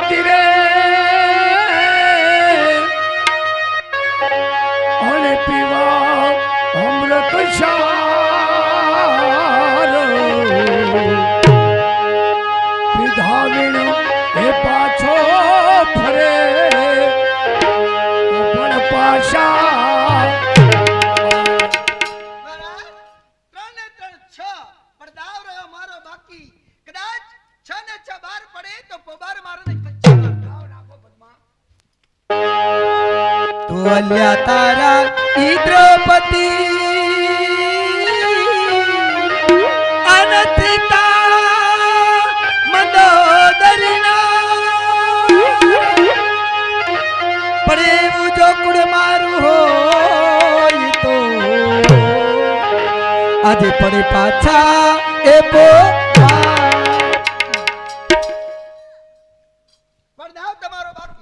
હતી રે અને પીવા અમૃત સાર પીધા વીણ એ પાછો ફરે પણ પાછા અલ્યા તારા ઇન્દ્રપતિ અનંતિતા મંદોદરીના પણ એવું જો કુળ મારું હોય તો આજે પડે પાછા એ પડદાવ તમારો બાપ